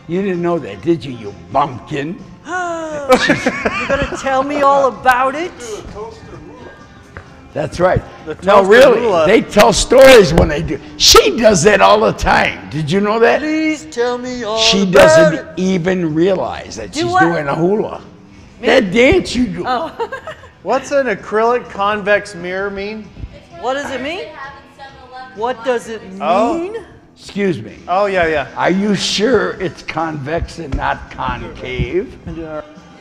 You didn't know that, did you, you bumpkin? You're gonna tell me all about it? That's right. The No, toaster really, hula. they tell stories when they do. She does that all the time. Did you know that? Please tell me all She about doesn't it. even realize that she's what? doing a hula. That dance you do. Oh. What's an acrylic convex mirror mean? What does it mean? What does it mean? Oh. Excuse me. Oh, yeah. Are you sure it's convex and not concave?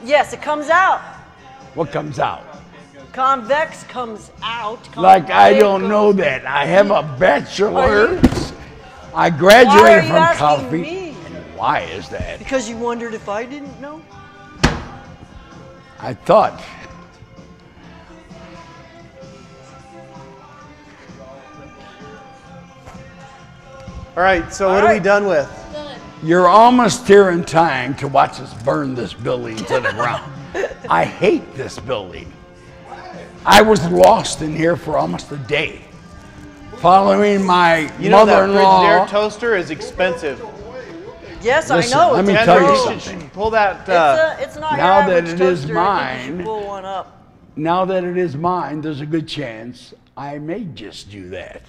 Yes, it comes out. What comes out? Convex comes out. Like, I concave don't goes- know that. I have a bachelor's. I Why are graduated you from asking coffee. me? And why is that? Because you wondered if I didn't know? I thought. All right, so what are we done with? You're almost here in time to watch us burn this building to the ground. I hate this building. I was lost in here for almost a day, following my You know that mother-in-law. Frigidaire toaster is expensive. Yes, Listen, I know. let me It's tell you true. something. Pull that. It's not now your that average it is toaster. I think you mine- should pull one up. Now that it is mine, there's a good chance I may just do that.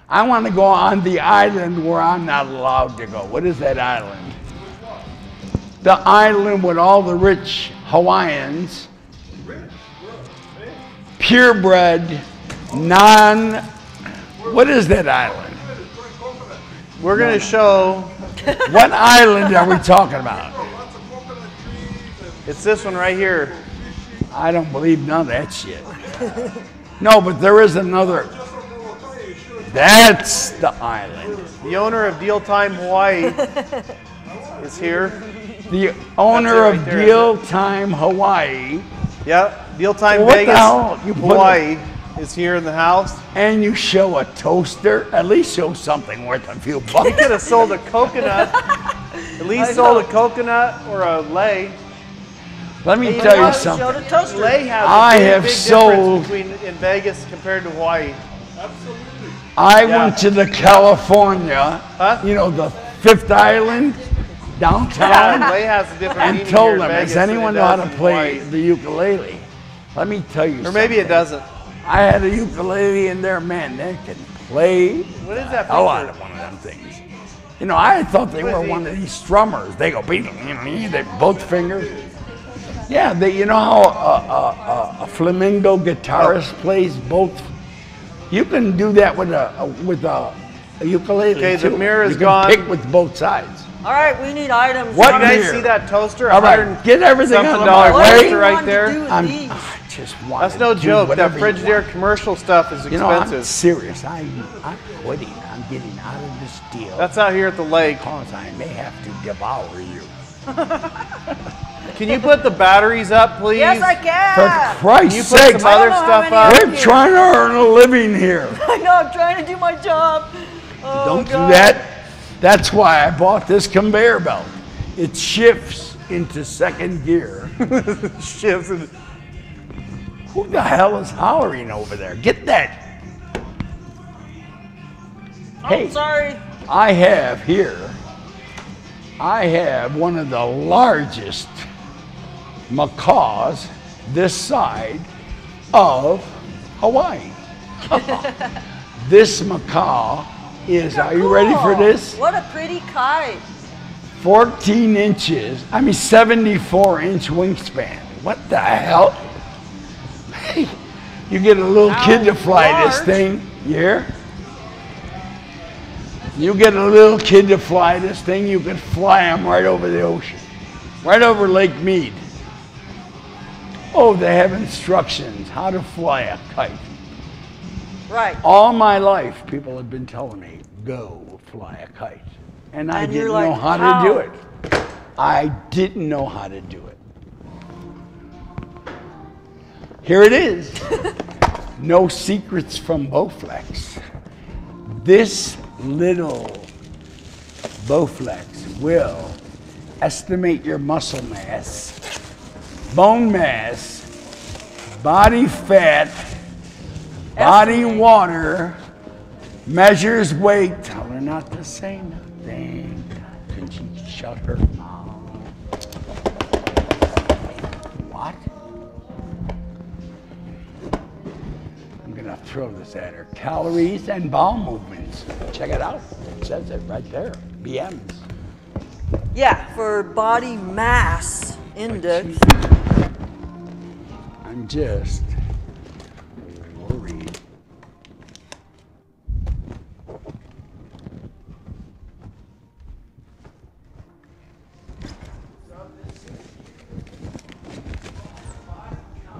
I want to go on the island where I'm not allowed to go. What is that island? The island with all the rich Hawaiians, purebred, what is that island? We're going to show. What island are we talking about? It's this one right here. I don't believe none of that shit. No, but there is another. That's the island. The owner of Deal Time Hawaii is here. The owner That's it right of there, Deal Time Hawaii, Yep. Deal Time Well, what the Vegas hell? You put Hawaii is here in the house. and you show a toaster, at least show something worth a few We bucks. could have sold a coconut. At least sold a coconut or a lei. Let me You tell know, you show something. the toaster. Lei has a I big, have big sold- difference between in Vegas compared to Hawaii. I Yeah. went to the California, Huh? you know, the Fifth Island downtown, Yeah, Lei has a different and meaning here told in them, Vegas does than anyone it know how does to in play Hawaii. the ukulele? Let me tell you Or something. maybe it doesn't. I had a ukulele in there, man, they can play What is that a lot picture? of one of them things. You know, I thought they What is were he? one of these strummers. They go, beat them, they both fingers. Yeah, you know how a flamenco guitarist plays both. You can do that with a ukulele Okay, the too. mirror is you can gone. pick with both sides. All right, we need items. What You guys mirror? see that toaster? All right, 100 get everything something on dollar the What do way. you toaster right want to there. do with I these? just want That's to no do joke. That whatever you Frigidaire want. commercial stuff is You know, I'm expensive. serious. I'm quitting. I'm getting out of this deal. That's out here at the lake. Because I may have to devour you. Can you put the batteries up, please? Yes, I For can. Christ's Can you put sake, some other I don't know how stuff many up? I we're trying to earn a living here. I know, I'm trying to do my job. Oh, Don't do God. that. That's why I bought this conveyor belt. It shifts into second gear. Shifts. Who the hell is hollering over there? Get that. Hey, Sorry. I have one of the largest macaws this side of Hawaii. This macaw is, are you ready for Cool. this? What a pretty kite. 14 inches, 74-inch wingspan. What the hell? Hey, you get a little kid to fly this large. thing, you hear? You get a little kid to fly this thing, you can fly him right over the ocean, right over Lake Mead. Oh, they have instructions how to fly a kite. Right. All my life, people have been telling me, go fly a kite. And I And you're didn't know like, how to do it. I didn't know how to do it. Here it is. No secrets from Bowflex. This little Bowflex will estimate your muscle mass, bone mass, body fat, body water, measures weight. Tell her not to say nothing. Shut her mouth. What? I'm gonna throw this at her. Calories and bowel movements. Check it out. It says it right there. BMs. Yeah, for body mass index. I'm just worried.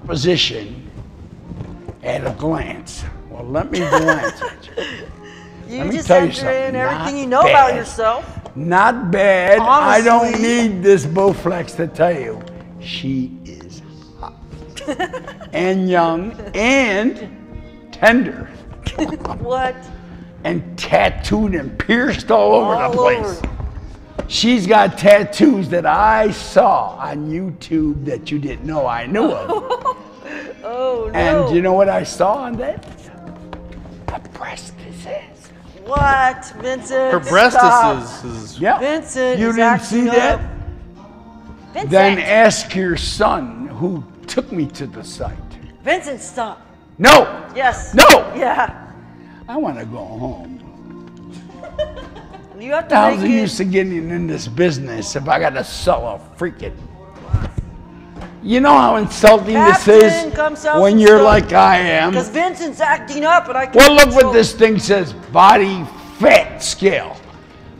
Position at a glance. Well, let me glance at you. You Let me just tell you enter in something, everything not you know about bad. yourself. Not bad. I don't Honestly. need this Bowflex to tell you. She is hot. And young and tender. What? And tattooed and pierced all over All the place. over. She's got tattoos that I saw on YouTube that you didn't know I knew of. Oh, no. And you know what I saw on that? A breast disease. What, Vincent? Her breast Stop. is Yeah. Vincent You is didn't see acting that? up. Vincent. Then ask your son who took me to the site. Vincent, stop. No! Yes. No! Yeah. I want to go home. You have to How's make the it. use of getting in this business if I got to sell a freaking... You know how insulting Captain, this is come sell when some you're stuff. like I am? Because Vincent's acting up, and I can't Well, look what control- this thing says, body fat scale.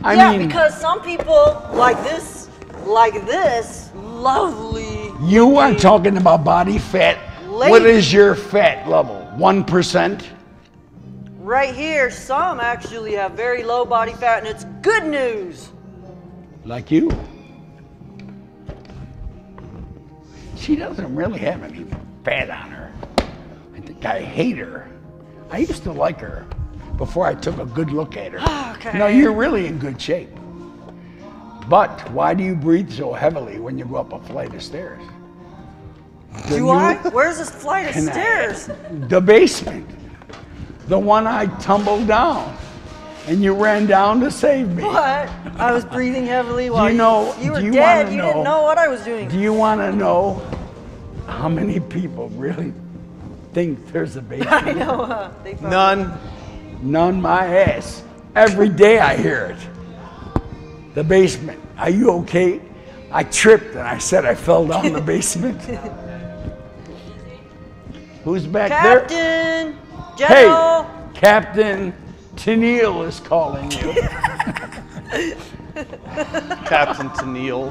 I Yeah, mean, because some people like this, lovely. you are talking about body fat. What Lady. is your fat level? 1%? Right here, some actually have very low body fat, and it's good news. Like you. She doesn't really have any fat on her. I think I hate her. I used to like her before I took a good look at her. Okay. No, you're really in good shape. But why do you breathe so heavily when you go up a flight of stairs? Do I? Where's this flight of Can I- stairs? The basement. The one I tumbled down. And you ran down to save me. What? I was breathing heavily while you know- you were do you dead. wanna You know- didn't know what I was doing. Do you want to know how many people really think there's a basement? I know. They found- none. None my ass. Every day I hear it. The basement. Are you okay? I tripped and I said I fell down the basement. Who's back there? Captain, Hey, General. Captain Tennille is calling you. Captain Tennille.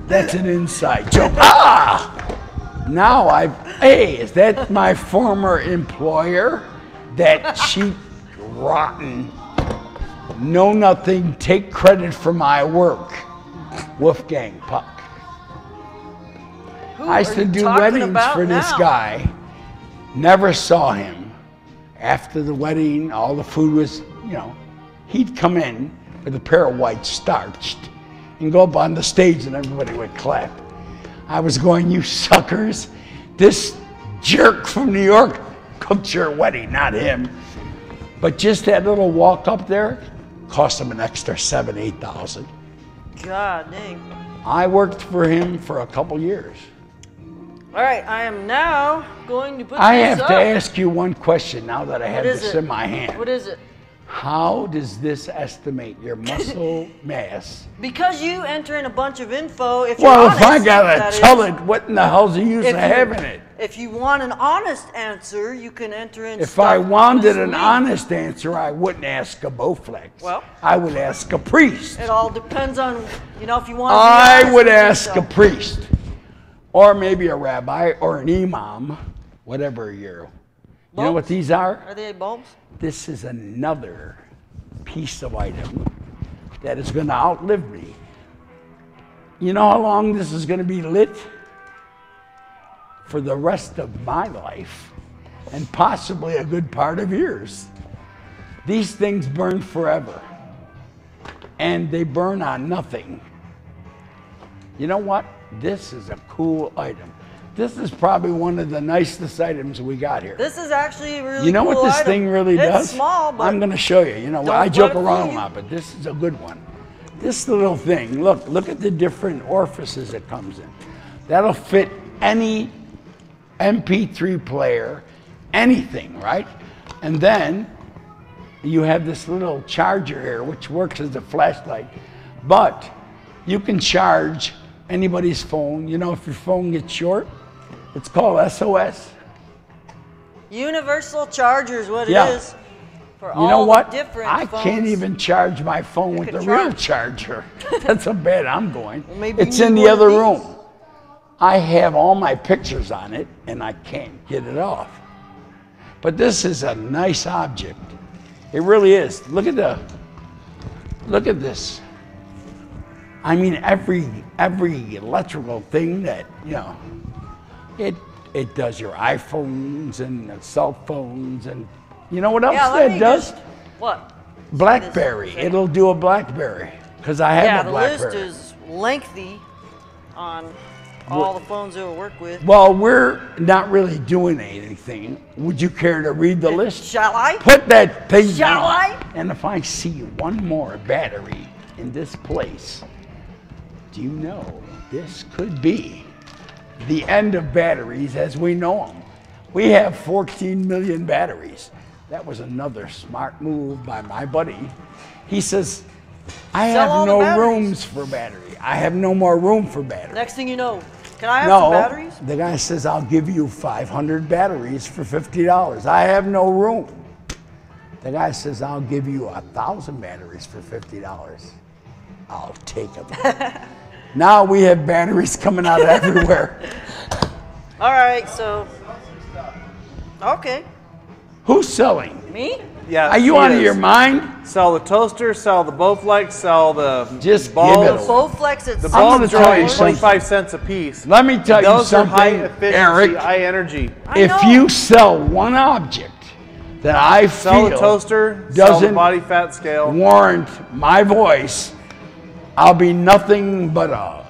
That's an inside joke. Ah! Now hey, is that my former employer? That cheap, rotten, know nothing, take credit for my work, Wolfgang Puck. Who I used are to you do talking weddings about for this now? guy. Never saw him. After the wedding, all the food was, he'd come in with a pair of whites starched and go up on the stage and everybody would clap. I was going, you suckers, this jerk from New York cooked your wedding, not him. But just that little walk up there cost him an extra $7,000, $8,000. God dang. I worked for him for a couple years. All right, I am now going to put I this have up. to ask you one question now that I have is this it? in my hand. What is it? How does this estimate your muscle mass? Because you enter in a bunch of info. If you're Well, honest, if I that gotta is. tell it, what in the hell's the use of If you- having it? If you want an honest answer, you can enter in. If stuff I wanted an honestly. honest answer, I wouldn't ask a Bowflex. Well- I would ask a priest. It all depends on, if you want. To be I honest would with ask a yourself. priest, or maybe a rabbi, or an imam, whatever you're. You know what Bulbs? these are? Are they bulbs? This is another piece of item that is going to outlive me. You know how long this is going to be lit? For the rest of my life, and possibly a good part of yours. These things burn forever, and they burn on nothing. You know what? This is a cool item. This is probably one of the nicest items we got here. This is actually a really You know cool what this item. thing really does? It's small, but I'm going to show you. You know, don't I let joke it fool around a you. lot, but this is a good one. this little thing, look at the different orifices it comes in. That'll fit any MP3 player, anything, right? And then you have this little charger here, which works as a flashlight, but you can charge anybody's phone. You know, if your phone gets short, it's called SOS. Universal charger is what it is. For You know all what? the different I phones. can't even charge my phone with could the real try. charger. That's how bad I'm going. Maybe It's you in need the one of other these. room. I have all my pictures on it, and I can't get it off. But this is a nice object. It really is. Look at this. I mean, every electrical thing that, you know, it does your iPhones and cell phones, and you know what else let me that does? What? BlackBerry. This- It'll do a BlackBerry because I have Yeah, a the BlackBerry. list is lengthy on all the phones it'll work with. Well, we're not really doing anything. Would you care to read the list? Shall I? Put that thing Shall down. I? And if I see one more battery in this place, do you know this could be the end of batteries as we know them? We have 14 million batteries. That was another smart move by my buddy. He says, I Sell have all the no batteries." rooms for battery. I have no more room for battery. Next thing you know, can I have No, some batteries? the guy says, I'll give you 500 batteries for $50. I have no room. The guy says, I'll give you 1,000 batteries for $50. I'll take them. Now we have batteries coming out everywhere. All right, so. Okay. Who's selling? Me? Yeah. Are you he out of is. your mind? Sell the toaster, sell the Bowflex, sell the Just give balls. it The Bowflex at The I'm balls gonna are tell you only something. 25 cents a piece. Let me tell you Those are high something, efficiency, Eric. high energy. I If know. you sell one object that I Sell the feel toaster, sell the doesn't body fat scale. warrant my voice, I'll be nothing but a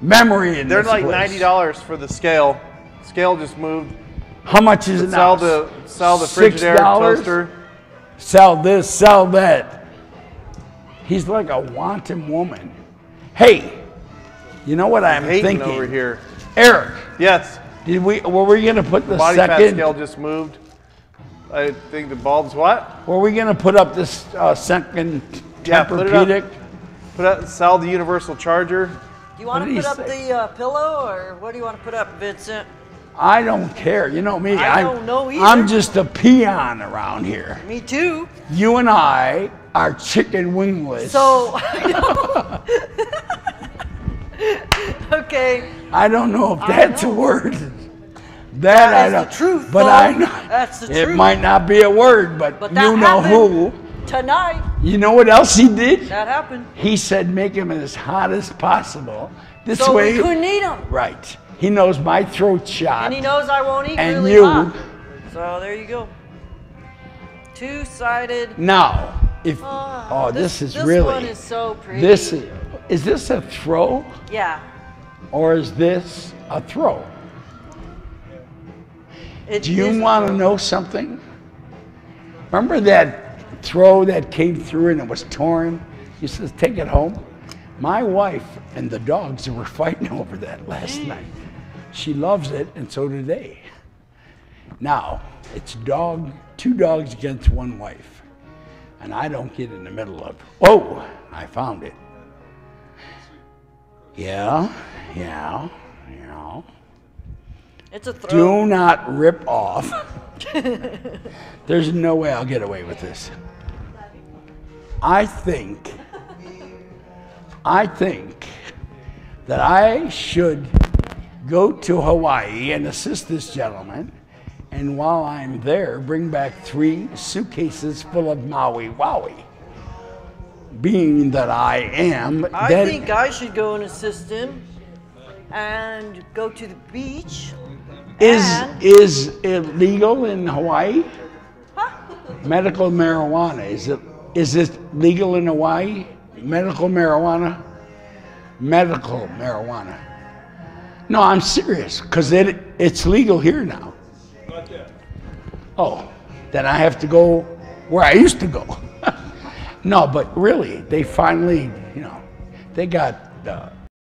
memory in They're this like place. $90 for the scale. Scale just moved. How much is it now? Sell the Frigidaire $6? toaster. Sell this, sell that. He's like a wanton woman. Hey, you know what I'm Hating thinking? over here. Eric, Yes. were we gonna put the Body fat second? scale just moved. I think the bulb's what? Were we gonna put up this second Yeah, put it up. Tempur-Pedic? Put out, sell the universal charger. Do you want What to did put he up say? the pillow, or what do you want to put up, Vincent? I don't care. You know me. I don't know either. I'm just a peon around here. Me too. You and I are chicken wingless. So. Okay. I don't know if I that's a know. word. That That I is don't. the truth, But though. I know That's the it truth. might not be a word, but, But that you know who. happened tonight. You know what else he did? That happened. He said make him as hot as possible. This So way, we couldn't eat them. right? He knows my throat shot. And he knows I won't eat And really you- hot. So there you go. Two-sided. Now, if this is this really one is so pretty. this is this a throw Yeah. or is this a throw? It Do you is- want to know something? Remember that throw that came through and it was torn? He says, take it home. My wife and the dogs were fighting over that last night. She loves it, and so do they. Now, it's two dogs against one wife. And I don't get in the middle of, oh, I found it. Yeah. It's a throw. Do not rip off. There's no way I'll get away with this. I think that I should go to Hawaii and assist this gentleman, and while I'm there, bring back 3 suitcases full of Maui Wowie. Being that I am, I then- think I should go and assist him and go to the beach. and- is it legal in Hawaii? Medical marijuana, is it legal in Hawaii? Medical marijuana? Medical marijuana. No, I'm serious, because it's legal here now. Oh, then I have to go where I used to go. No, but really, they finally, They got